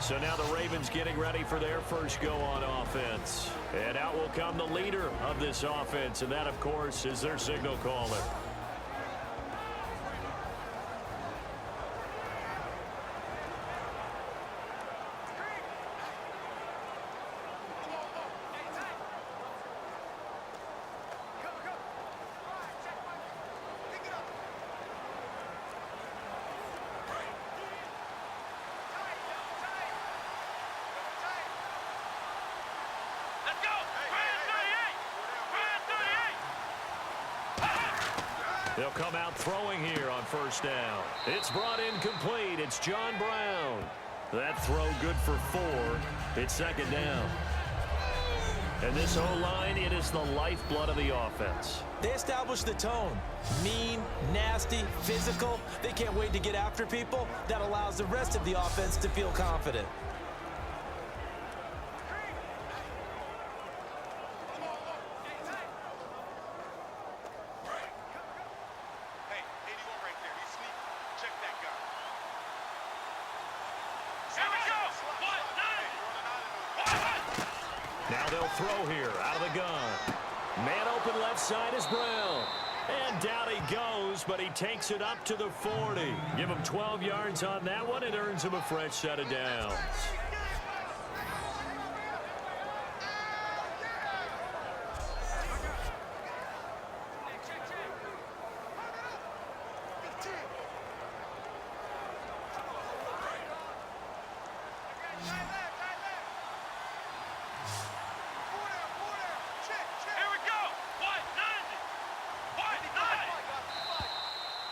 So now the Ravens getting ready for their first go on offense. And out will come the leader of this offense, and that, of course, is their signal caller. They'll come out throwing here on first down. It's brought in complete. It's John Brown. That throw good for 4. It's second down. And this O-line, it is the lifeblood of the offense. They establish the tone. Mean, nasty, physical. They can't wait to get after people. That allows the rest of the offense to feel confident. Now they'll throw here out of the gun. Man open left side is Brown. And down he goes, but he takes it up to the 40. Give him 12 yards on that one. It earns him a fresh set of downs.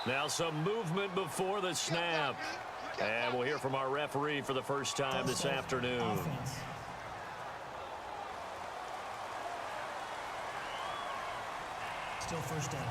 Now some movement before the snap. And we'll hear from our referee for the first time this afternoon. Still first down.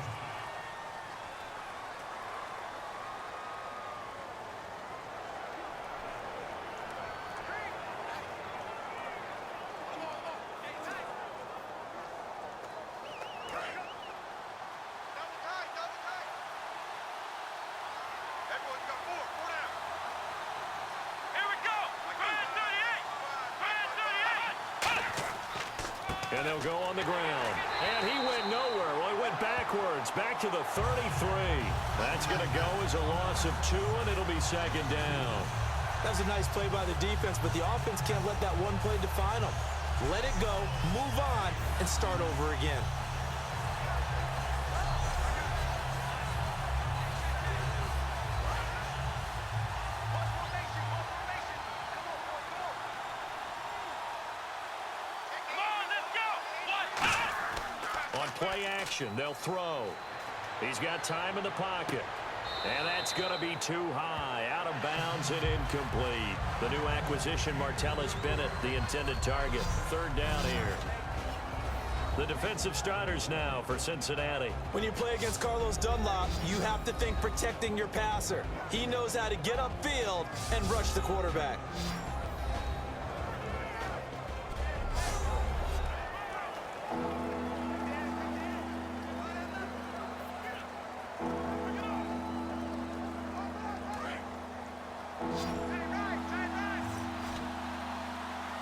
And they'll go on the ground. And he went nowhere. Well, he went backwards, back to the 33. That's going to go as a loss of 2, and it'll be second down. That was a nice play by the defense, but the offense can't let that one play define them. Let it go, move on, and start over again. Play action. They'll throw. He's got time in the pocket. And that's going to be too high. Out of bounds and incomplete. The new acquisition, Martellus Bennett, the intended target. Third down here. The defensive starters now for Cincinnati. When you play against Carlos Dunlop, you have to think protecting your passer. He knows how to get upfield and rush the quarterback.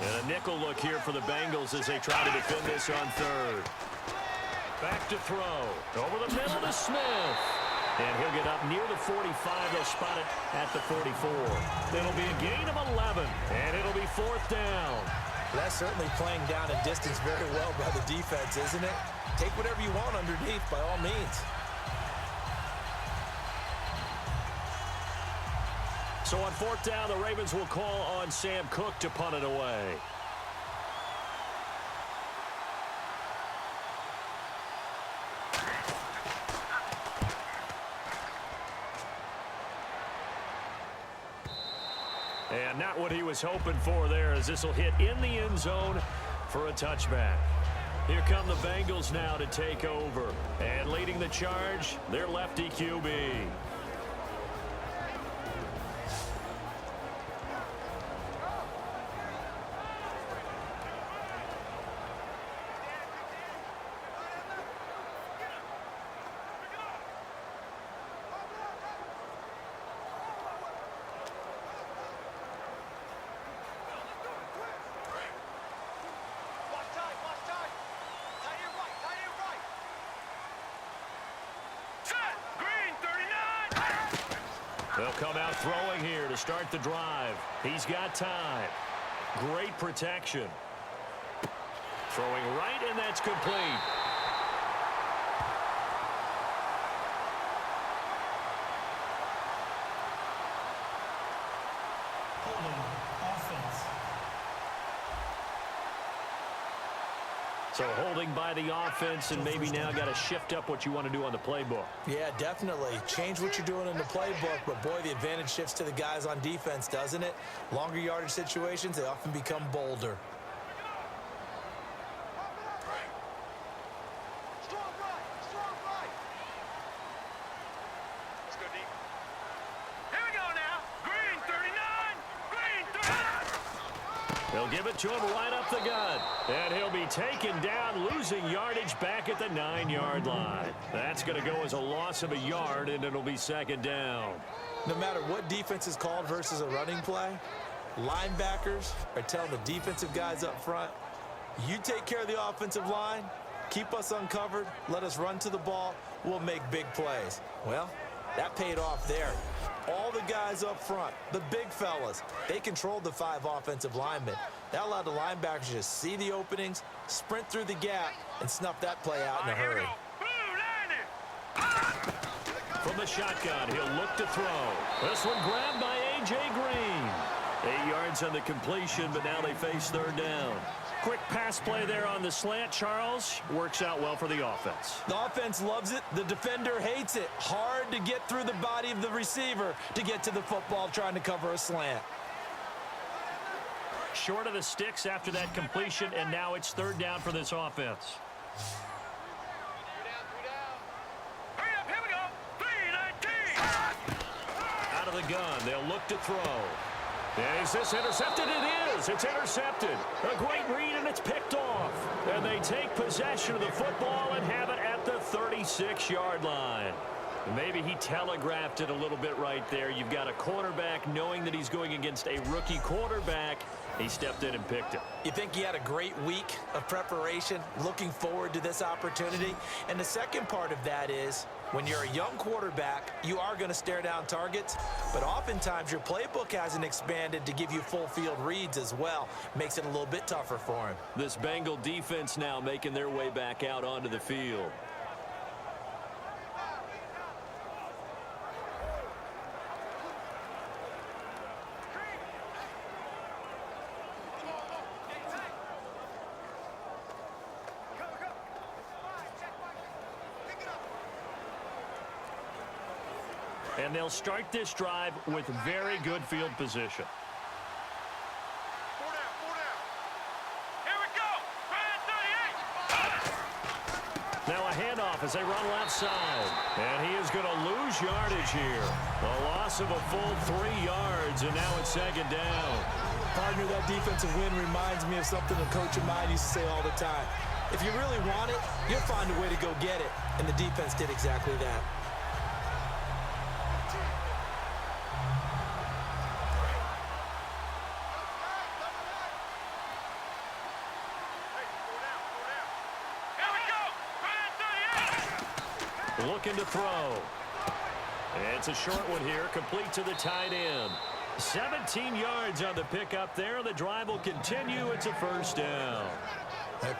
And a nickel look here for the Bengals as they try to defend this on third. Back to throw. Over the middle to Smith. And he'll get up near the 45. They'll spot it at the 44. It'll be a gain of 11. And it'll be fourth down. That's certainly playing down and distance very well by the defense, isn't it? Take whatever you want underneath by all means. So on fourth down, the Ravens will call on Sam Cook to punt it away. And not what he was hoping for there, as this will hit in the end zone for a touchback. Here come the Bengals now to take over. And leading the charge, their lefty QB. They'll come out throwing here to start the drive. He's got time. Great protection. Throwing right, and that's complete. So holding by the offense, and maybe now got to shift up what you want to do on the playbook. Yeah, definitely. Change what you're doing in the playbook, but boy, the advantage shifts to the guys on defense, doesn't it? Longer yardage situations, they often become bolder. They'll give it to him right up the gut. And he'll be taken down, losing yardage back at the 9-yard line. That's going to go as a loss of a yard, and it'll be second down. No matter what defense is called versus a running play, linebackers are telling the defensive guys up front, you take care of the offensive line, keep us uncovered, let us run to the ball, we'll make big plays. Well, that paid off there. All the guys up front, the big fellas, they controlled the 5 offensive linemen. That allowed the linebackers to just see the openings, sprint through the gap, and snuff that play out in a hurry. From the shotgun, he'll look to throw. This one grabbed by A.J. Green. 8 yards on the completion, but now they face third down. Quick pass play there on the slant, Charles. Works out well for the offense. The offense loves it. The defender hates it. Hard to get through the body of the receiver to get to the football trying to cover a slant. Short of the sticks after that completion, and now it's third down for this offense. Hurry up, here we go. 3-19. Out of the gun, they'll look to throw. Is this intercepted? It is. It's intercepted. A great read, and it's picked off. And they take possession of the football and have it at the 36-yard line. Maybe he telegraphed it a little bit right there. You've got a quarterback knowing that he's going against a rookie quarterback. He stepped in and picked it. You think he had a great week of preparation, looking forward to this opportunity? And the second part of that is, when you're a young quarterback, you are going to stare down targets, but oftentimes your playbook hasn't expanded to give you full field reads as well. Makes it a little bit tougher for him. This Bengal defense now making their way back out onto the field. And they'll start this drive with very good field position. 4 down. Here we go. Brand 38. Now a handoff as they run left side. And he is going to lose yardage here. A loss of a full 3 yards, and now it's second down. Partner, that defensive win reminds me of something a coach of mine used to say all the time. If you really want it, you'll find a way to go get it. And the defense did exactly that. Looking to throw. It's a short one here, complete to the tight end. 17 yards on the pickup there. The drive will continue. It's a first down.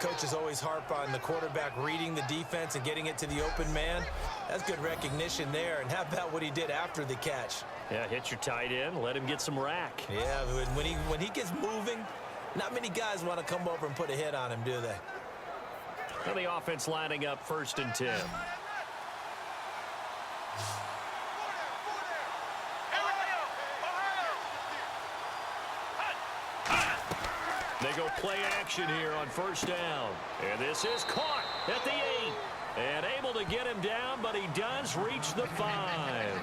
Coaches always harp on the quarterback reading the defense and getting it to the open man. That's good recognition there. And how about what he did after the catch? Yeah, hit your tight end, let him get some rack. Yeah, when he gets moving, not many guys want to come over and put a hit on him, do they? And the offense lining up 1st and 10. They go play action here on 1st down. And this is caught at the 8. And able to get him down, but he does reach the 5.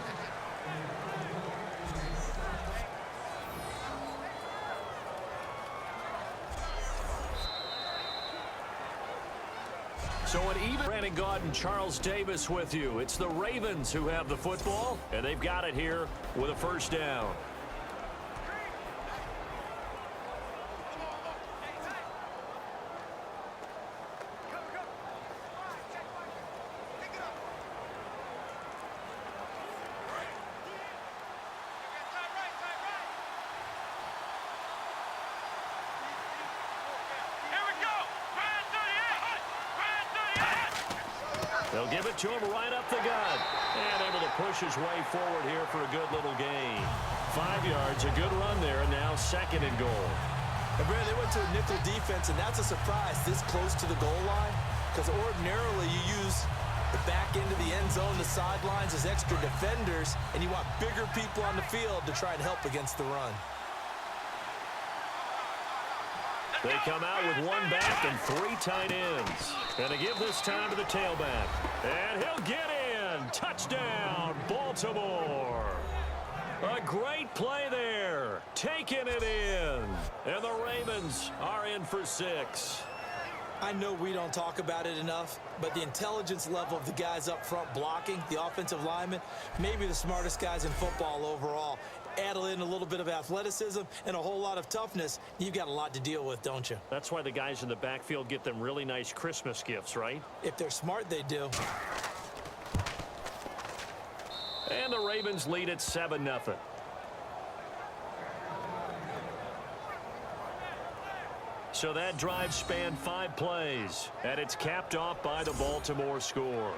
So an even Brandon Gaud and Charles Davis with you. It's the Ravens who have the football, and they've got it here with a 1st down. They'll give it to him right up the gut. And able to push his way forward here for a good little gain. 5 yards, a good run there, and now 2nd and goal. And Brad, they went to a nickel defense, and that's a surprise this close to the goal line, because ordinarily you use the back end of the end zone, the sidelines as extra defenders, and you want bigger people on the field to try and help against the run. They come out with 1 back and 3 tight ends. And to give this time to the tailback. And he'll get in. Touchdown, Baltimore. A great play there. Taking it in. And the Ravens are in for 6. I know we don't talk about it enough, but the intelligence level of the guys up front blocking, the offensive linemen, maybe the smartest guys in football overall. Add in a little bit of athleticism and a whole lot of toughness, you've got a lot to deal with, don't you? That's why the guys in the backfield get them really nice Christmas gifts, right? If they're smart, they do. And the Ravens lead at 7-0. So that drive spanned 5 plays, and it's capped off by the Baltimore score.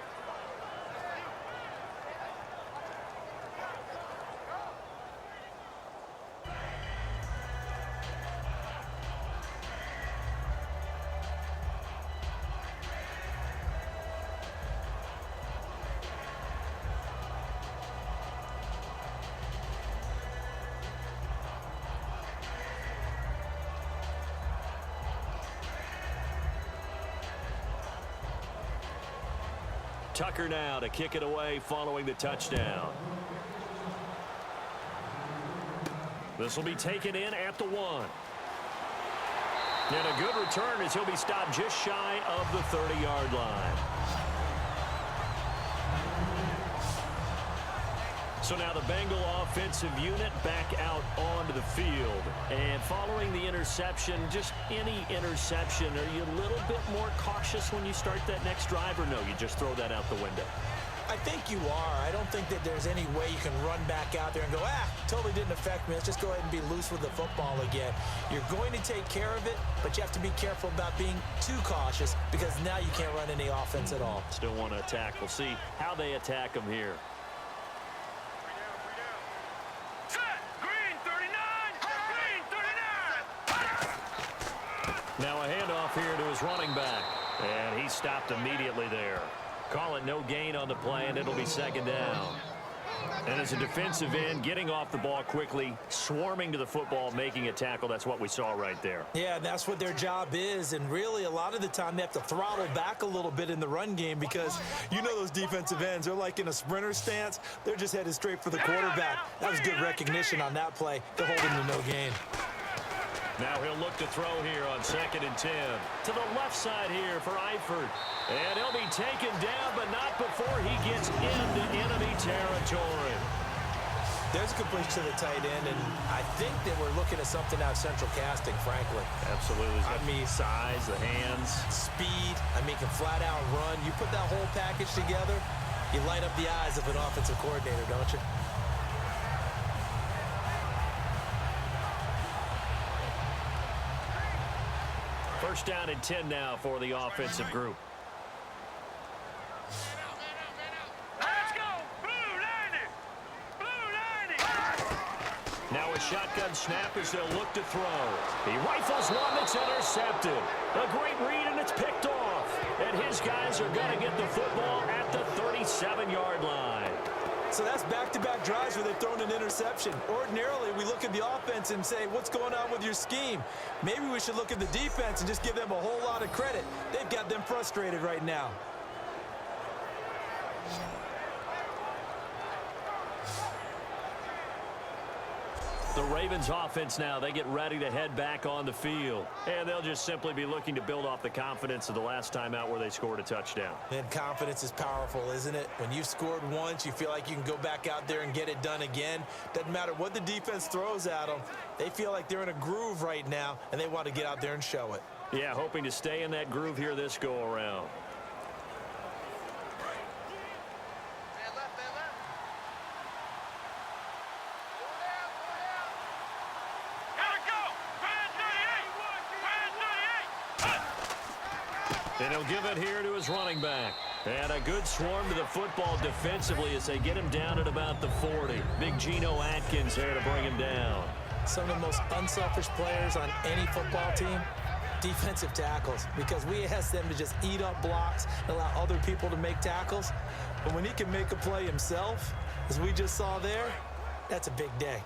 Tucker now to kick it away following the touchdown. This will be taken in at the 1. And a good return as he'll be stopped just shy of the 30-yard line. So now the Bengal offensive unit back out onto the field. And following the interception, just any interception, are you a little bit more cautious when you start that next drive, or no, you just throw that out the window? I think you are. I don't think that there's any way you can run back out there and go, totally didn't affect me. Let's just go ahead and be loose with the football again. You're going to take care of it, but you have to be careful about being too cautious because now you can't run any offense at all. Still want to attack. We'll see how they attack them here. Now a handoff here to his running back. And he stopped immediately there. Call it no gain on the play, and it'll be 2nd down. And as a defensive end, getting off the ball quickly, swarming to the football, making a tackle, that's what we saw right there. Yeah, that's what their job is. And really, a lot of the time, they have to throttle back a little bit in the run game because you know those defensive ends, they're like in a sprinter stance. They're just headed straight for the quarterback. That was good recognition on that play. They're holding to no gain. Now he'll look to throw here on 2nd and 10. To the left side here for Eifert. And he'll be taken down, but not before he gets into enemy territory. There's a completion to the tight end, and I think that we're looking at something out of central casting, frankly. Absolutely. I mean, size, the hands. Speed. I mean, can flat out run. You put that whole package together, you light up the eyes of an offensive coordinator, don't you? First down and 10 now for the offensive group. Let's go! Blue 90! Blue 90! Now a shotgun snap as they'll look to throw. He rifles one that's intercepted. A great read, and it's picked off. And his guys are going to get the football at the 37-yard line. So that's back-to-back drives where they've thrown an interception. Ordinarily, we look at the offense and say, what's going on with your scheme? Maybe we should look at the defense and just give them a whole lot of credit. They've got them frustrated right now. The Ravens offense now, they get ready to head back on the field. And they'll just simply be looking to build off the confidence of the last time out where they scored a touchdown. And confidence is powerful, isn't it? When you've scored once, you feel like you can go back out there and get it done again. Doesn't matter what the defense throws at them. They feel like they're in a groove right now, and they want to get out there and show it. Yeah, hoping to stay in that groove here this go-around. And he'll give it here to his running back. And a good swarm to the football defensively as they get him down at about the 40. Big Geno Atkins there to bring him down. Some of the most unselfish players on any football team, defensive tackles, because we ask them to just eat up blocks and allow other people to make tackles. But when he can make a play himself, as we just saw there, that's a big day.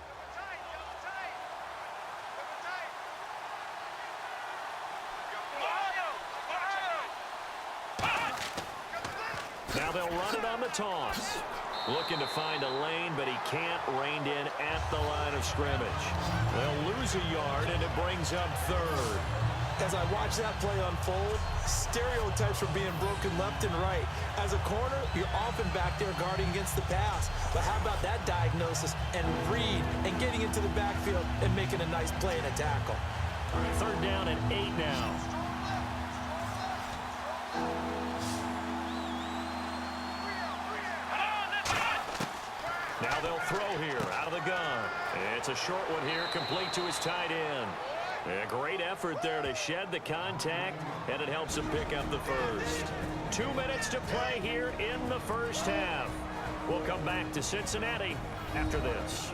Now they'll run it on the toss. Looking to find a lane, but he can't rein in at the line of scrimmage. They'll lose a yard, and it brings up third. As I watch that play unfold, stereotypes are being broken left and right. As a corner, you're often back there guarding against the pass. But how about that diagnosis and read and getting into the backfield and making a nice play and a tackle? Third down and 8 now. Now they'll throw here out of the gun. It's a short one here, complete to his tight end. A great effort there to shed the contact, and it helps him pick up the first. 2 minutes to play here in the first half. We'll come back to Cincinnati after this.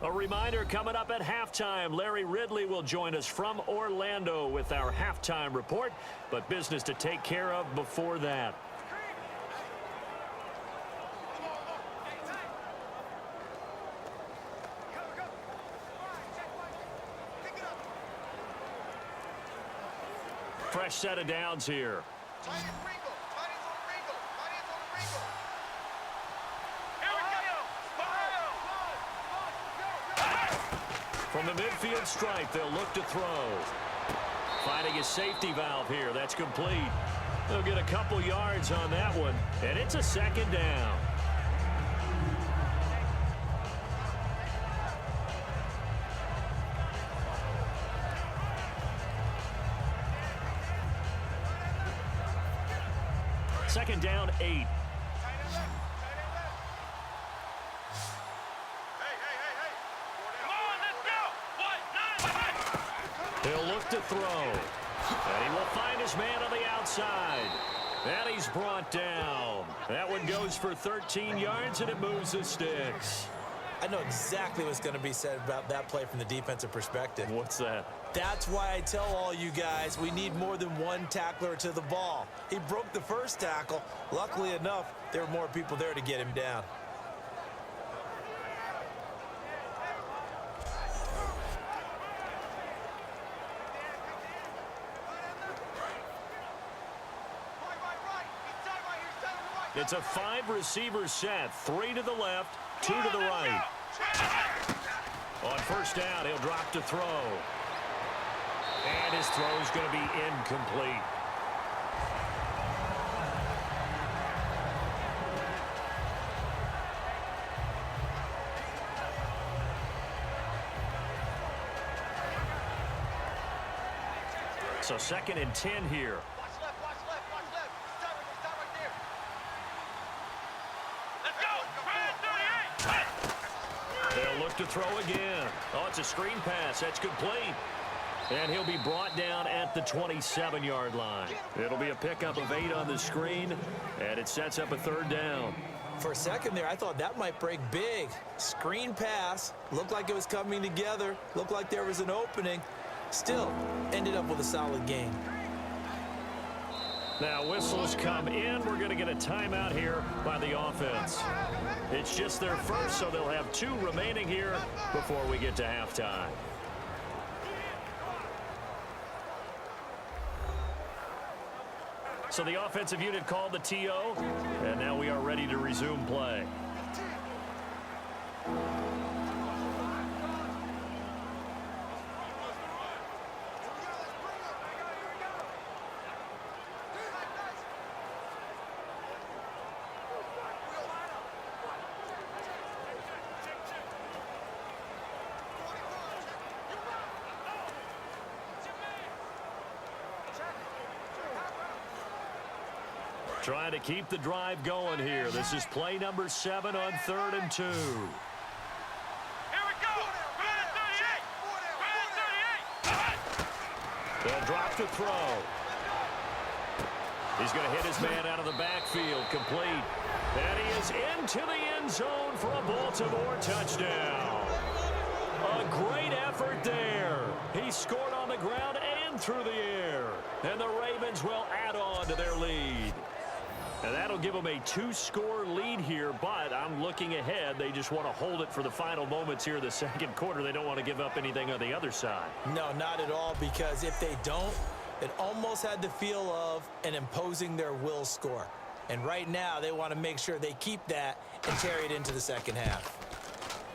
A reminder, coming up at halftime, Larry Ridley will join us from Orlando with our halftime report, but business to take care of before that. Fresh set of downs here. From the midfield stripe, they'll look to throw. Finding his safety valve here. That's complete. They'll get a couple yards on that one, and it's a second down. Second down, 8. He'll look to throw. And he will find his man on the outside. And he's brought down. That one goes for 13 yards, and it moves the sticks. I know exactly what's going to be said about that play from the defensive perspective. What's that? That's why I tell all you guys we need more than one tackler to the ball. He broke the first tackle. Luckily enough, there were more people there to get him down. It's a 5-receiver set. 3 to the left, 2 to the right. On first down, he'll drop to throw. And his throw is going to be incomplete. So 2nd and 10 here. They'll look to throw again. Oh, it's a screen pass. That's complete. And he'll be brought down at the 27-yard line. It'll be a pickup of 8 on the screen, and it sets up a 3rd down. For a second there, I thought that might break big. Screen pass. Looked like it was coming together. Looked like there was an opening. Still, ended up with a solid game. Now, whistles come in. We're going to get a timeout here by the offense. It's just their first, so they'll have 2 remaining here before we get to halftime. So the offensive unit called the TO, and now we are ready to resume play. Trying to keep the drive going here. This is play number 7 on 3rd and 2. Here we go. 38. 38. They'll drop to throw. He's going to hit his man out of the backfield, complete. And he is into the end zone for a Baltimore touchdown. A great effort there. He scored on the ground and through the air. And the Ravens will add on to their lead. And that'll give them a 2-score lead here, but I'm looking ahead. They just want to hold it for the final moments here in the second quarter. They don't want to give up anything on the other side. No, not at all, because if they don't, it almost had the feel of an imposing their will score. And right now, they want to make sure they keep that and carry it into the second half.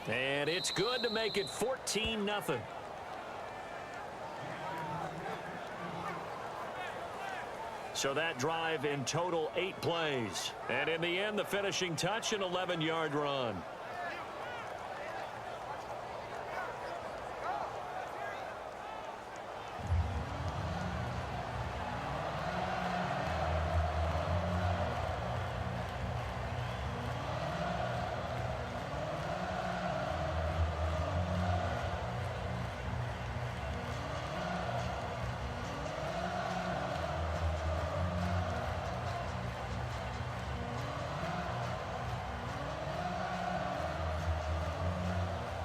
And it's good to make it 14-0. So that drive in total 8 plays. And in the end, the finishing touch, an 11-yard run.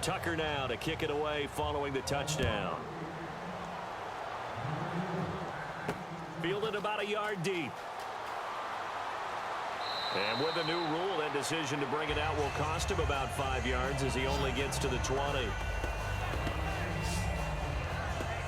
Tucker now to kick it away following the touchdown. Fielded about a yard deep. And with a new rule, that decision to bring it out will cost him about 5 yards as he only gets to the 20.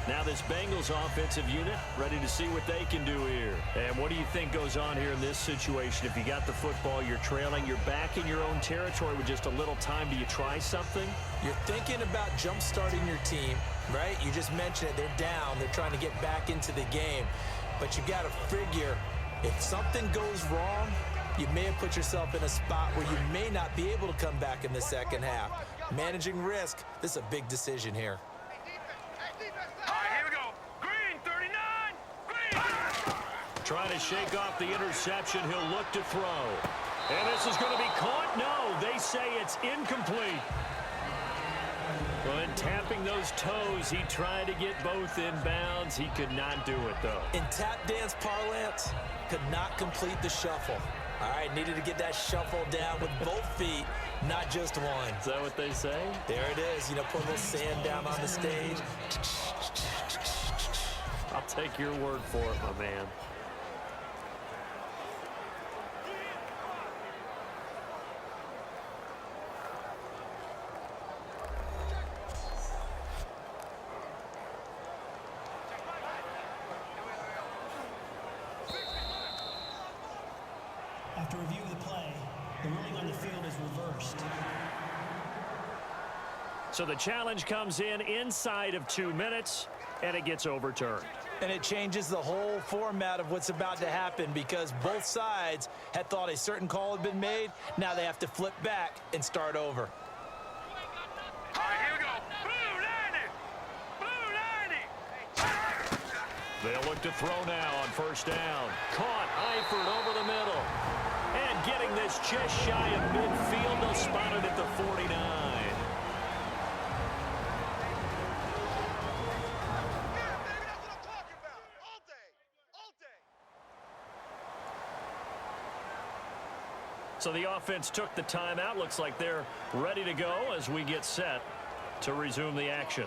Now this Bengals offensive unit ready to see what they can do here. And what do you think goes on here in this situation? If you got the football, you're trailing, you're back in your own territory with just a little time. Do you try something? You're thinking about jump-starting your team, right? You just mentioned it. They're down. They're trying to get back into the game. But you got to figure, if something goes wrong, you may have put yourself in a spot where you may not be able to come back in the second half. Managing risk, this is a big decision here. Trying to shake off the interception. He'll look to throw. And this is going to be caught. No, they say it's incomplete. Well, in tapping those toes, he tried to get both in bounds. He could not do it, though. In tap dance parlance, could not complete the shuffle. All right, needed to get that shuffle down with both feet, not just one. Is that what they say? There it is. You know, put a little sand down on the stage. I'll take your word for it, my man. After review of the play, the ruling on the field is reversed. So the challenge comes in inside of 2 minutes, and it gets overturned. And it changes the whole format of what's about to happen because both sides had thought a certain call had been made. Now they have to flip back and start over. All right, here we go. Blue 90. They'll look to throw now on first down. Caught Eifert over the middle. And getting this just shy of midfield. They'll spot it at the 49. So the offense took the timeout. Looks like they're ready to go as we get set to resume the action.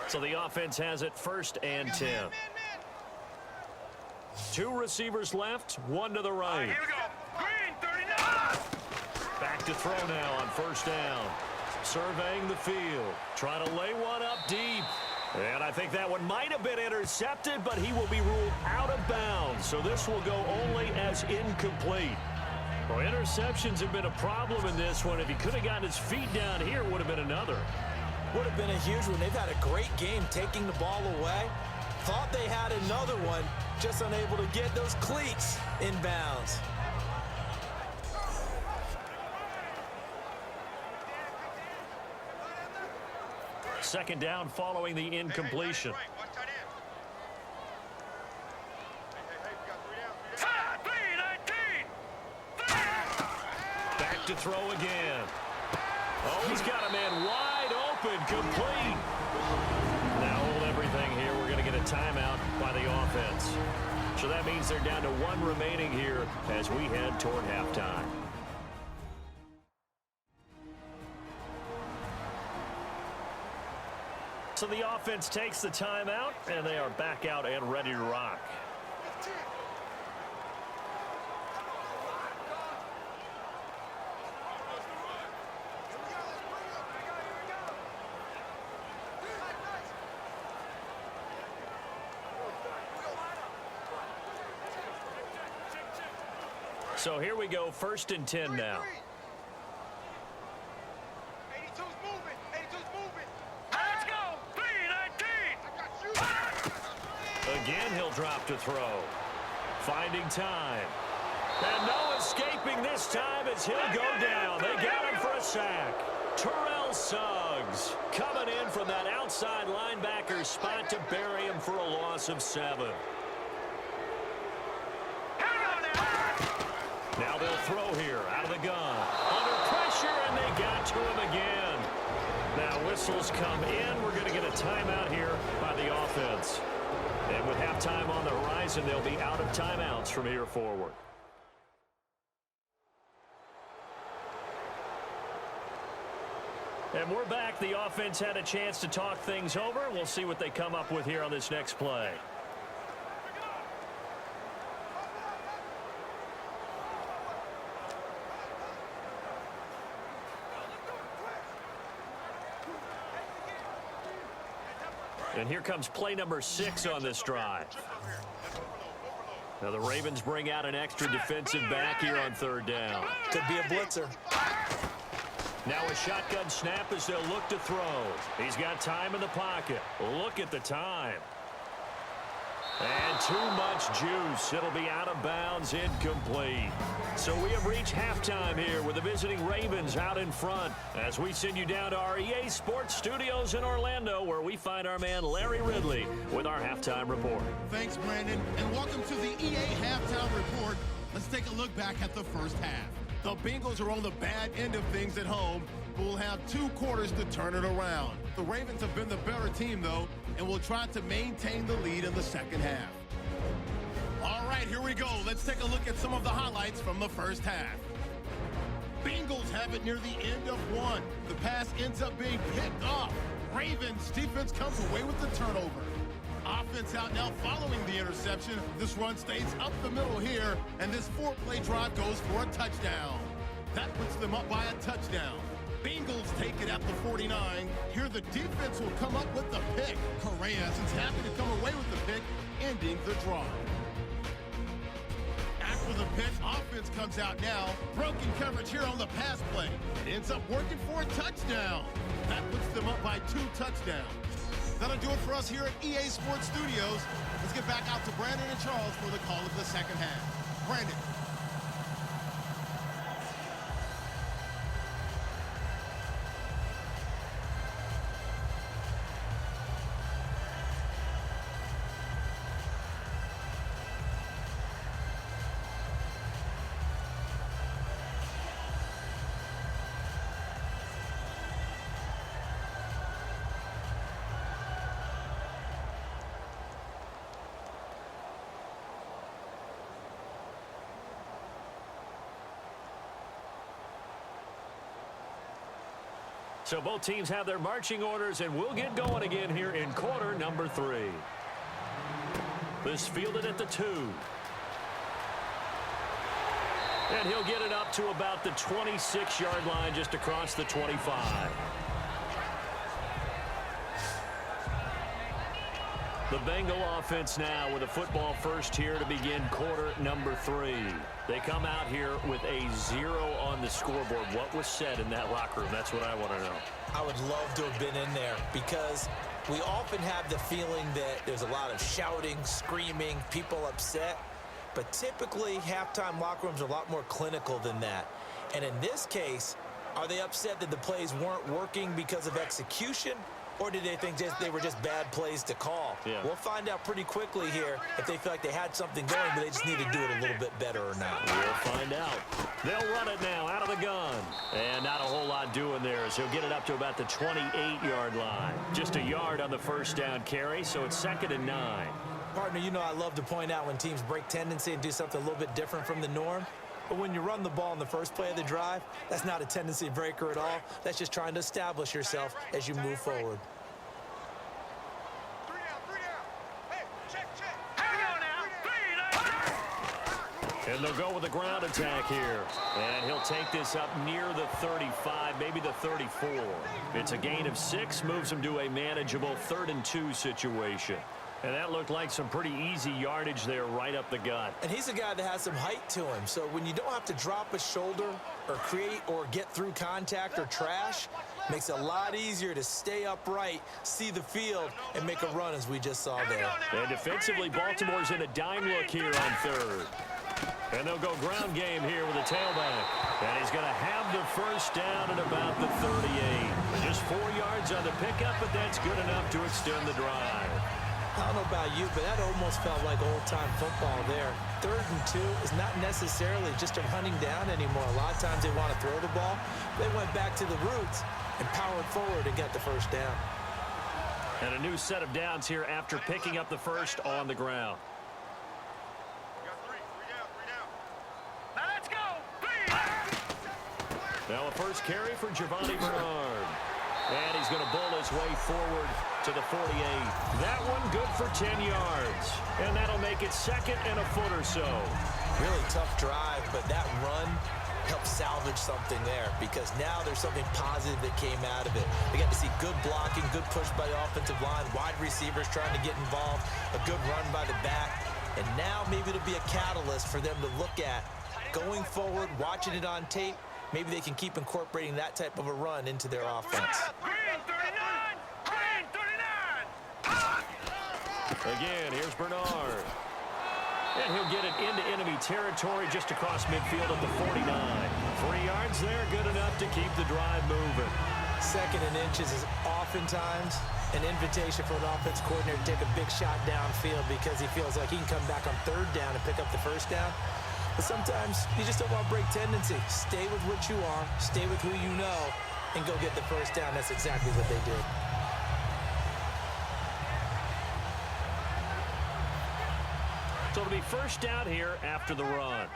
So the offense has it 1st and 10. 2 receivers left, 1 to the right. Here we go. Green 39. Back to throw now on first down. Surveying the field. Trying to lay one up deep. And I think that one might have been intercepted, but he will be ruled out of bounds. So this will go only as incomplete. Well, interceptions have been a problem in this one. If he could have gotten his feet down here, it would have been another. Would have been a huge one. They've had a great game taking the ball away. Thought they had another one, just unable to get those cleats in bounds. Second down following the incompletion. throw again. Oh, he's got a man wide open, complete. Now hold everything here. We're going to get a timeout by the offense. So that means they're down to one remaining here as we head toward halftime. So the offense takes the timeout, and they are back out and ready to rock. So here we go, 1st and 10 now. 82's moving. 82's moving. Let's go. 3-19. Again, he'll drop to throw. Finding time. And no escaping this time as he'll go down. They got him for a sack. Terrell Suggs coming in from that outside linebacker spot to bury him for a loss of 7. Now they'll throw here out of the gun. Under pressure, and they got to him again. Now whistles come in. We're going to get a timeout here by the offense. And with halftime on the horizon, they'll be out of timeouts from here forward. And we're back. The offense had a chance to talk things over. We'll see what they come up with here on this next play. And here comes play number 6 on this drive. Now the Ravens bring out an extra defensive back here on 3rd down. Could be a blitzer. Now a shotgun snap as they'll look to throw. He's got time in the pocket. Look at the time. And too much juice. It'll be out of bounds, incomplete. So we have reached halftime here with the visiting Ravens out in front as we send you down to our EA Sports Studios in Orlando, where we find our man Larry Ridley with our halftime report. Thanks, Brandon, and welcome to the EA Halftime Report. Let's take a look back at the first half. The Bengals are on the bad end of things at home, but will have 2 quarters to turn it around. The Ravens have been the better team, though, and will try to maintain the lead in the second half. All right, here we go. Let's take a look at some of the highlights from the first half. Bengals have it near the end of 1. The pass ends up being picked off. Ravens defense comes away with the turnover. Offense out now following the interception. This run stays up the middle here, and this 4-play drive goes for a touchdown. That puts them up by a touchdown. Bengals take it at the 49. Here the defense will come up with the pick. Correa is happy to come away with the pick, ending the drive. After the pitch, offense comes out now. Broken coverage here on the pass play. It ends up working for a touchdown. That puts them up by 2 touchdowns. That'll do it for us here at EA Sports Studios. Let's get back out to Brandon and Charles for the call of the second half. Brandon. So both teams have their marching orders, and we'll get going again here in quarter number 3. This fielded at the 2. And he'll get it up to about the 26-yard line, just across the 25. The Bengal offense now with a football first here to begin quarter number 3. They come out here with a 0 on the scoreboard. What was said in that locker room? That's what I want to know. I would love to have been in there because we often have the feeling that there's a lot of shouting, screaming, people upset. But typically, halftime locker rooms are a lot more clinical than that. And in this case, are they upset that the plays weren't working because of execution? Or did they think they were just bad plays to call? Yeah. We'll find out pretty quickly here if they feel like they had something going, but they just need to do it a little bit better or not. We'll find out. They'll run it now out of the gun. And not a whole lot doing there as he'll get it up to about the 28-yard line. Just a yard on the first down carry, so it's 2nd and 9. Partner, you know I love to point out when teams break tendency and do something a little bit different from the norm. But when you run the ball in the first play of the drive, that's not a tendency breaker at all. That's just trying to establish yourself as you move forward. 3 down, 3 down. Hey, check. Here we go now. And they'll go with a ground attack here. And he'll take this up near the 35, maybe the 34. It's a gain of 6, moves him to a manageable 3rd and 2 situation. And that looked like some pretty easy yardage there right up the gut. And he's a guy that has some height to him. So when you don't have to drop a shoulder or create or get through contact or trash, makes it a lot easier to stay upright, see the field, and make a run as we just saw there. And defensively, Baltimore's in a dime look here on 3rd. And they'll go ground game here with a tailback. And he's going to have the first down at about the 38. Just 4 yards on the pickup, but that's good enough to extend the drive. I don't know about you, but that almost felt like old-time football there. 3rd and 2 is not necessarily just a running down anymore. A lot of times they want to throw the ball. They went back to the roots and powered forward and got the first down. And a new set of downs here after picking up the first on the ground. We got 3 down, 3 down. Now let's go. Now a first carry for Giovanni Bernard. And he's going to bull his way forward to the 48. That one good for 10 yards. And that'll make it 2nd and a foot or so. Really tough drive, but that run helped salvage something there because now there's something positive that came out of it. They got to see good blocking, good push by the offensive line, wide receivers trying to get involved, a good run by the back. And now maybe it'll be a catalyst for them to look at going forward, watching it on tape. Maybe they can keep incorporating that type of a run into their offense. Green 39. Green 39. Again, here's Bernard. And he'll get it into enemy territory just across midfield at the 49. 3 yards there, good enough to keep the drive moving. 2nd and inches is oftentimes an invitation for an offense coordinator to take a big shot downfield because he feels like he can come back on 3rd down and pick up the first down. But sometimes you just don't want to break tendency. Stay with what you are, stay with who you know, and go get the first down. That's exactly what they did. So it'll be first down here after the run.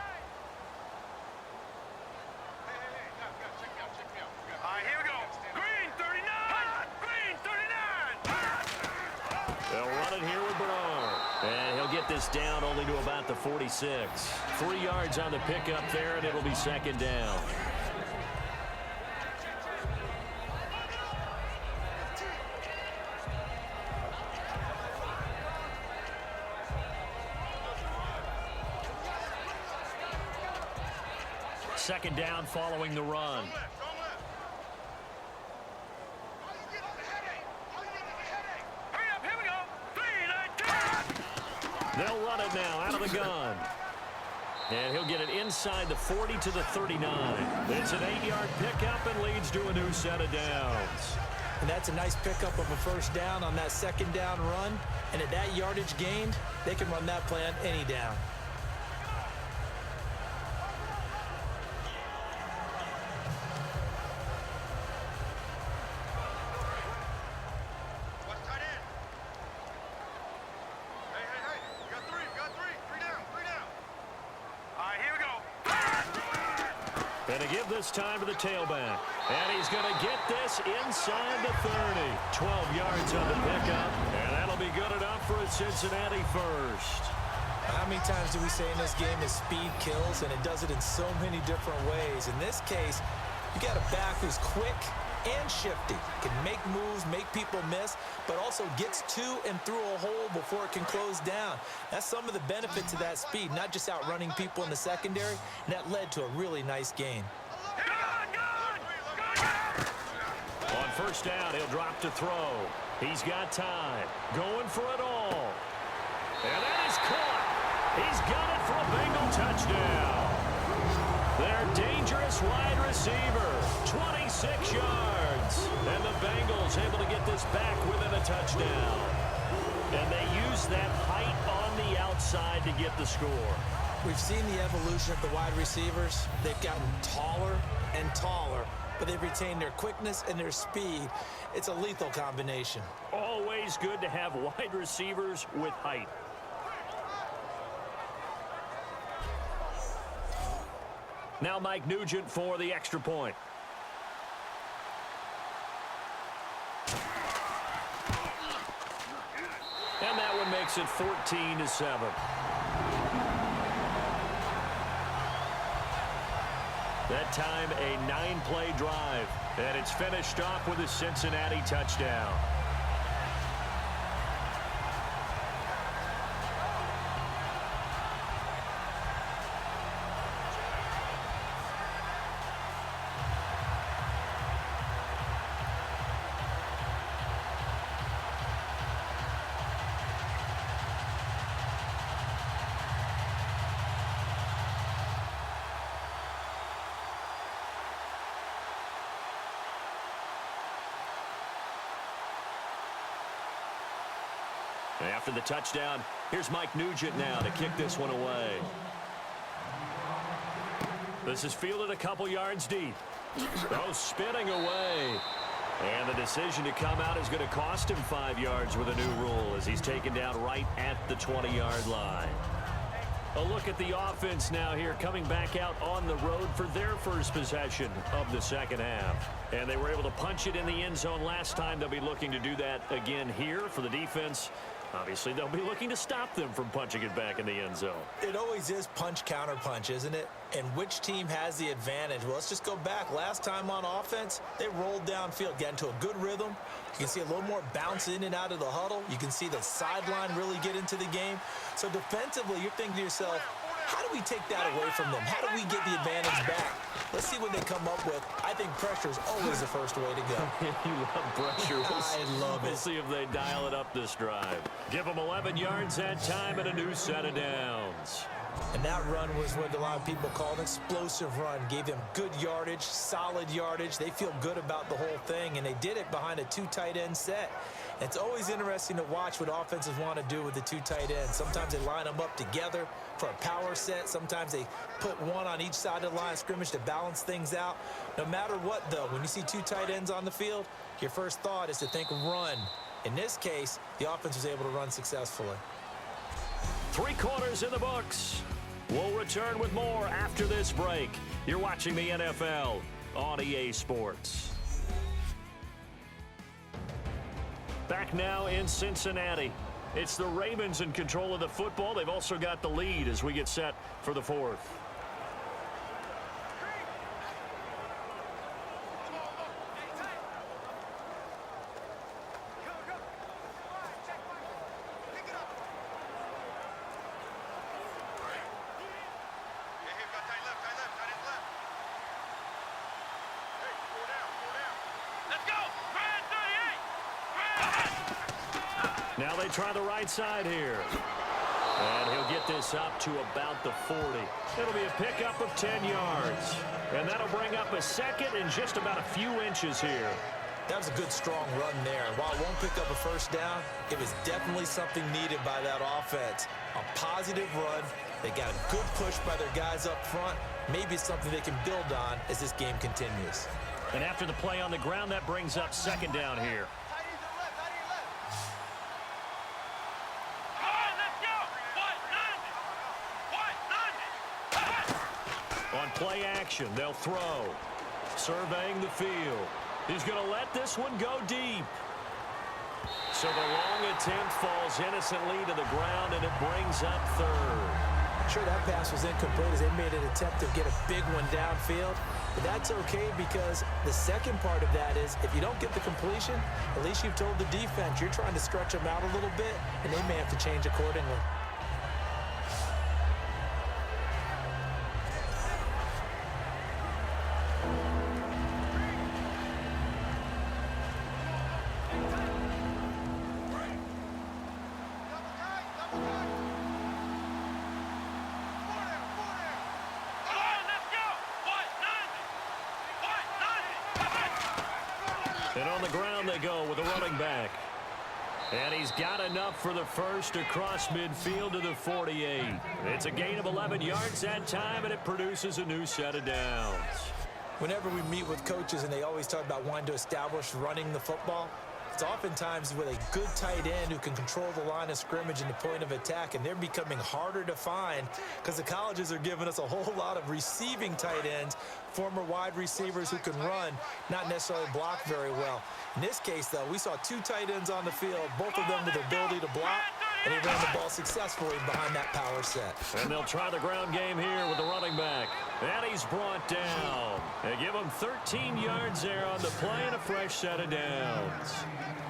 Check me out. All right, here we go. Green 39. Green 39. They'll run it here with Bernard. And he'll get this down only to about the 46. 3 yards on the pickup there, and it'll be 2nd down. Second down following the run. Don't left. How you get the headache? Hurry up, here we go. 3 19. They'll run it now out of the gun. And he'll get it inside the 40 to the 39. It's an 8-yard pickup and leads to a new set of downs. And that's a nice pickup of a first down on that 2nd down run. And at that yardage gained, they can run that play on any down. Watch tight end. Hey. We got 3. 3 down. All right, here we go. And to give this time to the tailback. And he's going to get this inside the 30. 12 yards on the pickup. And that'll be good enough for a Cincinnati first. How many times do we say in this game is speed kills, and it does it in so many different ways. In this case, you got a back who's quick and shifty, can make moves, make people miss, but also gets to and through a hole before it can close down. That's some of the benefits of that speed, not just outrunning people in the secondary, and that led to a really nice gain. On first down, he'll drop to throw. He's got time. Going for it all. And that is caught. He's got it for a Bengal touchdown. Their dangerous wide receiver, 26 yards. And the Bengals able to get get this back within a touchdown. And they use that height on the outside to get the score. We've seen the evolution of the wide receivers. They've gotten taller and taller, but they've retained their quickness and their speed. It's a lethal combination. Always good to have wide receivers with height. Now Mike Nugent for the extra point. And that one makes it 14-7. That time a 9-play drive. And it's finished off with a Cincinnati touchdown. After the touchdown, here's Mike Nugent now to kick this one away. This is fielded a couple yards deep. Oh, spinning away. And the decision to come out is going to cost him 5 yards with a new rule as he's taken down right at the 20-yard line. A look at the offense now here, coming back out on the road for their first possession of the second half. And they were able to punch it in the end zone last time. They'll be looking to do that again here for the defense. Obviously, they'll be looking to stop them from punching it back in the end zone. It always is punch, counter punch, isn't it? And which team has the advantage? Well, let's just go back. Last time on offense, they rolled downfield, got into a good rhythm. You can see a little more bounce in and out of the huddle. You can see the sideline really get into the game. So defensively, you're thinking to yourself, how do we take that away from them? How do we get the advantage back? Let's see what they come up with. I think pressure is always the first way to go. You love pressure. I love it. We'll see if they dial it up this drive. Give them 11 yards that time and a new set of downs. And that run was what a lot of people call an explosive run. Gave them good yardage, solid yardage. They feel good about the whole thing, and they did it behind a 2 tight end set. It's always interesting to watch what offenses want to do with the 2 tight ends. Sometimes they line them up together for a power set. Sometimes they put one on each side of the line of scrimmage to balance things out. No matter what, though, when you see 2 tight ends on the field, your first thought is to think run. In this case, the offense was able to run successfully. 3 quarters in the books. We'll return with more after this break. You're watching the NFL on EA Sports. Back now in Cincinnati. It's the Ravens in control of the football. They've also got the lead as we get set for the 4th. Now they try the right side here. And he'll get this up to about the 40. It'll be a pickup of 10 yards. And that'll bring up a second and just about a few inches here. That was a good, strong run there. While it won't pick up a first down, it was definitely something needed by that offense. A positive run. They got a good push by their guys up front. Maybe it's something they can build on as this game continues. And after the play on the ground, that brings up second down here. On play action, they'll throw. Surveying the field. He's going to let this one go deep. So the long attempt falls innocently to the ground, and it brings up third. Sure, that pass was incomplete as they made an attempt to get a big one downfield. But that's okay because the second part of that is if you don't get the completion, at least you've told the defense you're trying to stretch them out a little bit, and they may have to change accordingly. And on the ground they go with a running back. And he's got enough for the first across midfield to the 48. It's a gain of 11 yards that time, and it produces a new set of downs. Whenever we meet with coaches and they always talk about wanting to establish running the football, it's oftentimes with a good tight end who can control the line of scrimmage and the point of attack, and they're becoming harder to find because the colleges are giving us a whole lot of receiving tight ends, former wide receivers who can run, not necessarily block very well. In this case, though, we saw two tight ends on the field, both of them with the ability to block, and he ran the ball successfully behind that power set. And they'll try the ground game here with the running back. And he's brought down. They give him 13 yards there on the play and a fresh set of downs.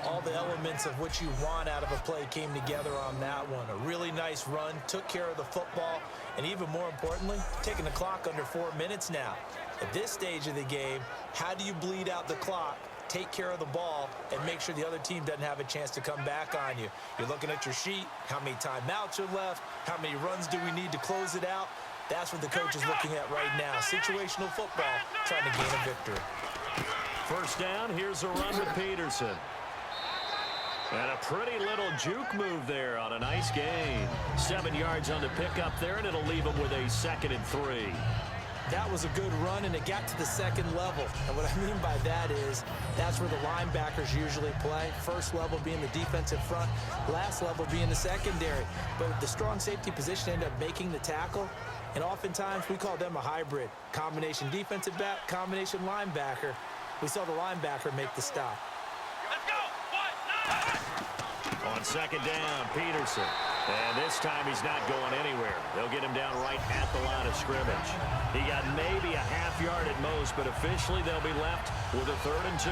All the elements of what you want out of a play came together on that one. A really nice run, took care of the football, and even more importantly, taking the clock under 4 minutes now. At this stage of the game, how do you bleed out the clock, take care of the ball, and make sure the other team doesn't have a chance to come back on you? You're looking at your sheet, how many timeouts are left, how many runs do we need to close it out? That's what the coach is looking at right now. Situational football, trying to gain a victory. First down, here's a run with Peterson. And a pretty little juke move there on a nice gain. 7 yards on the pickup there, and it'll leave him with a 2nd and 3. That was a good run, and it got to the second level. And what I mean by that is that's where the linebackers usually play. First level being the defensive front, last level being the secondary. But the strong safety position ended up making the tackle, and oftentimes we call them a hybrid. Combination defensive back, combination linebacker. We saw the linebacker make the stop. Let's go. On second down, Peterson. And this time he's not going anywhere. They'll get him down right at the line of scrimmage. He got maybe a half yard at most, but officially they'll be left with a 3rd and 2.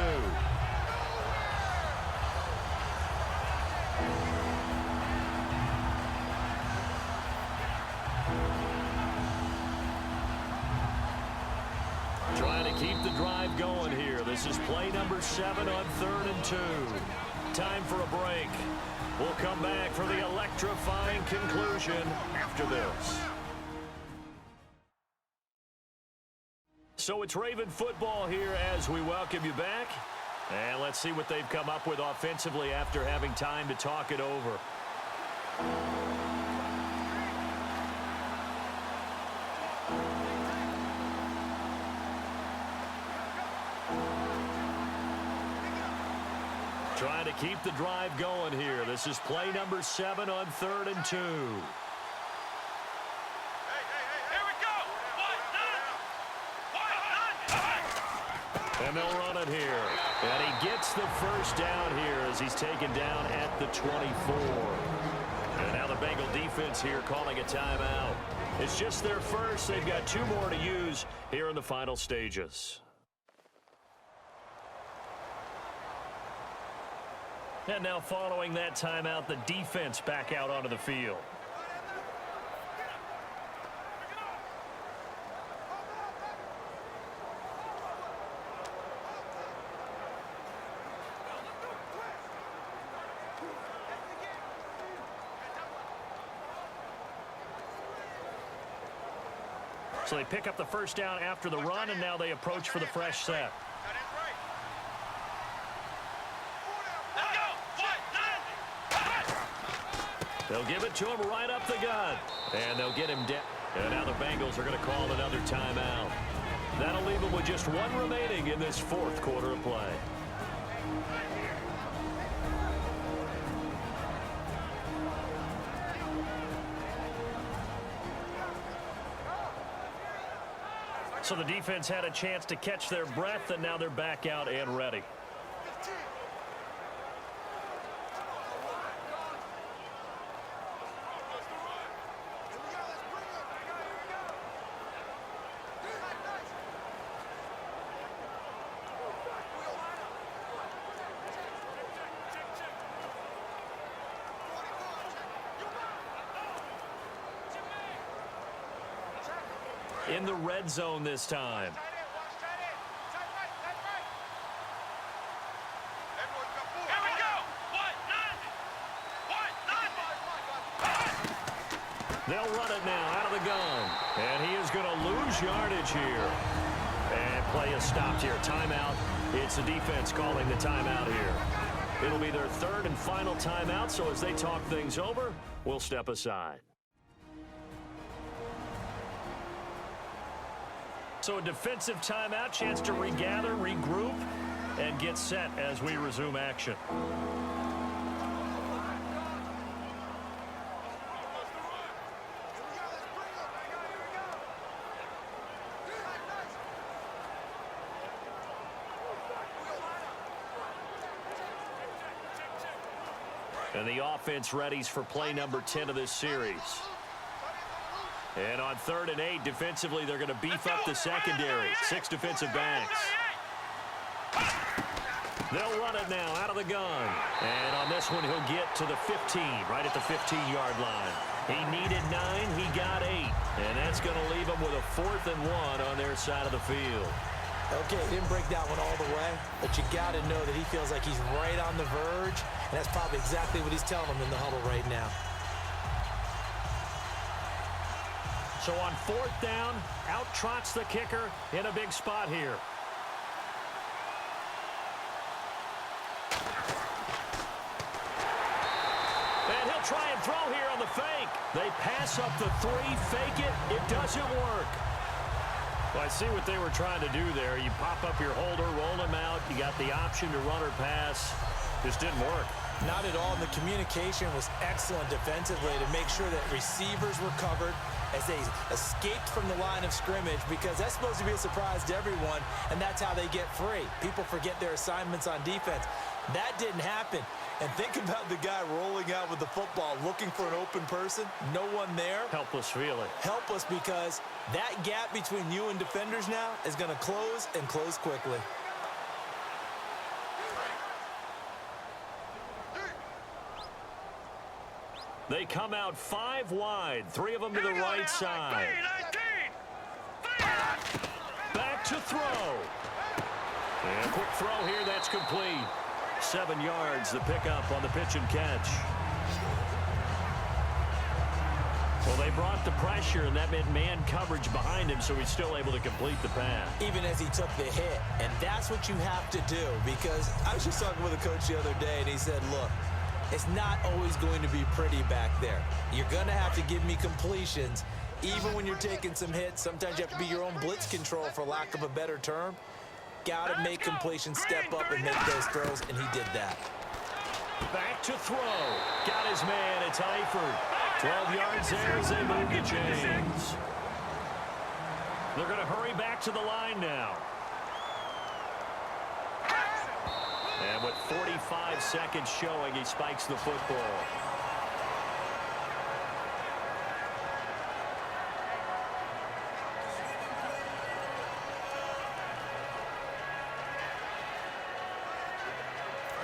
Trying to keep the drive going here. This is play number 7 on 3rd and 2. Time for a break. We'll come back for the electrifying conclusion after this. So it's Raven football here as we welcome you back. And let's see what they've come up with offensively after having time to talk it over. Trying to keep the drive going here. This is play number 7 on 3rd and 2. Here we go. And they'll run it here. And he gets the first down here as he's taken down at the 24. And now the Bengal defense here calling a timeout. It's just their first. They've got 2 more to use here in the final stages. And now following that timeout, the defense back out onto the field. So they pick up the first down after the run, and now they approach for the fresh set. They'll give it to him right up the gut. And they'll get him down. And now the Bengals are going to call another timeout. That'll leave them with just 1 remaining in this 4th quarter of play. So the defense had a chance to catch their breath, and now they're back out and ready. In the red zone this time. They'll run it now out of the gun. And he is going to lose yardage here. And play is stopped here. Timeout It's the defense calling the timeout here. It'll be their third and final timeout, so as they talk things over, we'll step aside. So a defensive timeout, chance to regather, regroup, and get set as we resume action. And the offense readies for play number 10 of this series. And on 3rd and 8, defensively, they're going to beef up the secondary. 6 defensive backs. They'll run it now out of the gun. And on this one, he'll get to the 15, right at the 15-yard line. He needed 9, he got 8. And that's going to leave him with a 4th and 1 on their side of the field. Okay, didn't break that one all the way, but you got to know that he feels like he's right on the verge, and that's probably exactly what he's telling them in the huddle right now. So on 4th down, out trots the kicker in a big spot here. And he'll try and throw here on the fake. They pass up the 3, fake it. It doesn't work. Well, I see what they were trying to do there. You pop up your holder, roll him out. You got the option to run or pass. Just didn't work. Not at all. And the communication was excellent defensively to make sure that receivers were covered as they escaped from the line of scrimmage, because that's supposed to be a surprise to everyone, and that's how they get free. People forget their assignments on defense. That didn't happen. And think about the guy rolling out with the football, looking for an open person, no one there. Helpless feeling. Helpless, because that gap between you and defenders now is going to close, and close quickly. They come out 5 wide, 3 of them to the right side. Back to throw. And a quick throw here, that's complete. 7 yards, the pickup on the pitch and catch. Well, they brought the pressure, and that meant man coverage behind him, so he's still able to complete the pass. Even as he took the hit. And that's what you have to do, because I was just talking with a coach the other day, and he said, look, it's not always going to be pretty back there. You're going to have to give me completions, even when you're taking some hits. Sometimes you have to be your own blitz control, for lack of a better term. Got to make completions, step up, and make those throws, and he did that. Back to throw. Got his man. It's Eifert. 12 yards there as they move the chains. They're going to hurry back to the line now. And with 45 seconds showing, he spikes the football.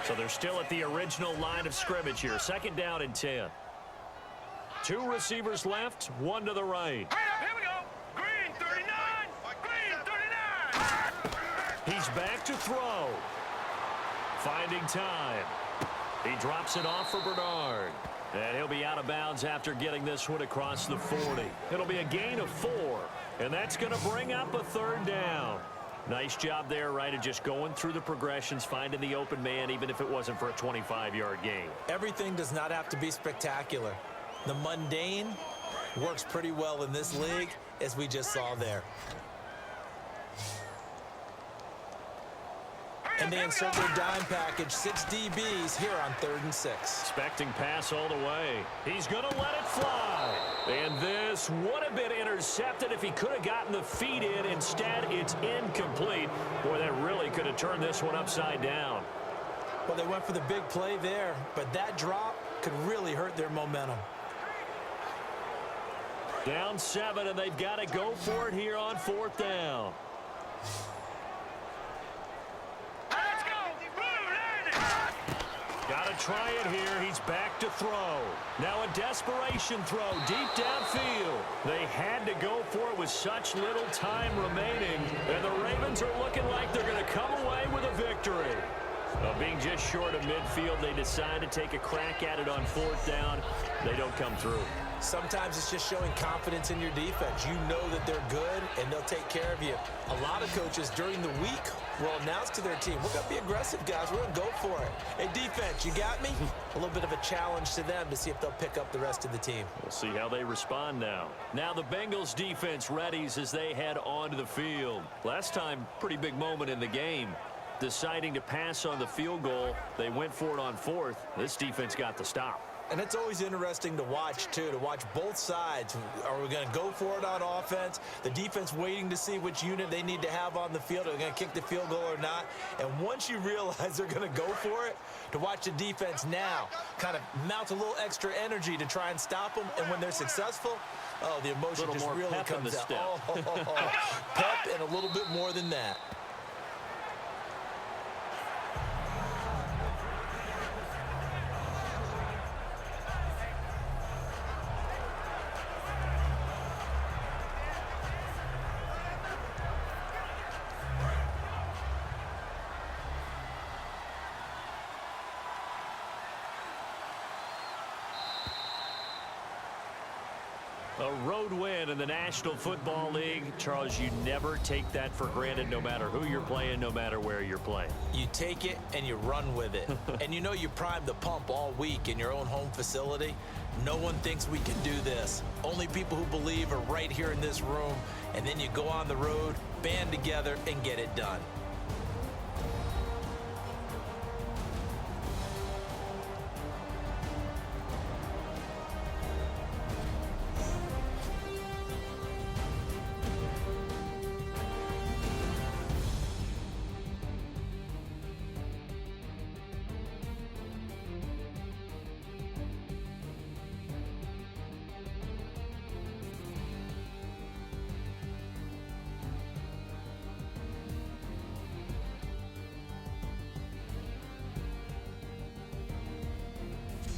So they're still at the original line of scrimmage here. 2nd down and 10. 2 receivers left, 1 to the right. Here we go. Green 39. Green 39. He's back to throw. Finding time. He drops it off for Bernard. And he'll be out of bounds after getting this one across the 40. It'll be a gain of 4. And that's going to bring up a 3rd down. Nice job there, right, of just going through the progressions, finding the open man, even if it wasn't for a 25-yard gain. Everything does not have to be spectacular. The mundane works pretty well in this league, as we just saw there. And they insert their dime package, 6 DBs here on 3rd and 6. Expecting pass all the way. He's going to let it fly. And this would have been intercepted if he could have gotten the feet in. Instead, it's incomplete. Boy, that really could have turned this one upside down. Well, they went for the big play there, but that drop could really hurt their momentum. Down 7, and they've got to go for it here on 4th down. Got to try it here. He's back to throw. Now a desperation throw deep downfield. They had to go for it with such little time remaining. And the Ravens are looking like they're going to come away with a victory. Being just short of midfield, they decide to take a crack at it on 4th down. They don't come through. Sometimes it's just showing confidence in your defense. You know that they're good, and they'll take care of you. A lot of coaches during the week Will announce to their team, we're going to be aggressive, guys. We're going to go for it. Hey, defense, you got me? A little bit of a challenge to them to see if they'll pick up the rest of the team. We'll see how they respond now. Now the Bengals defense readies as they head onto the field. Last time, pretty big moment in the game. Deciding to pass on the field goal. They went for it on fourth. This defense got the stop. And it's always interesting to watch, too, to watch both sides. Are we going to go for it on offense? The defense waiting to see which unit they need to have on the field. Are they going to kick the field goal or not? And once you realize they're going to go for it, to watch the defense now kind of mount a little extra energy to try and stop them. And when they're successful, oh, the emotion just really comes out. Oh, pep and a little bit more than that. A road win in the National Football League. Charles, you never take that for granted no matter who you're playing, no matter where you're playing. You take it and you run with it. And you know you primed the pump all week in your own home facility. No one thinks we can do this. Only people who believe are right here in this room. And then you go on the road, band together, and get it done.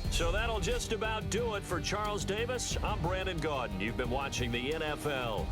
So that'll just about do it for Charles Davis. I'm Brandon Gaudin. You've been watching the NFL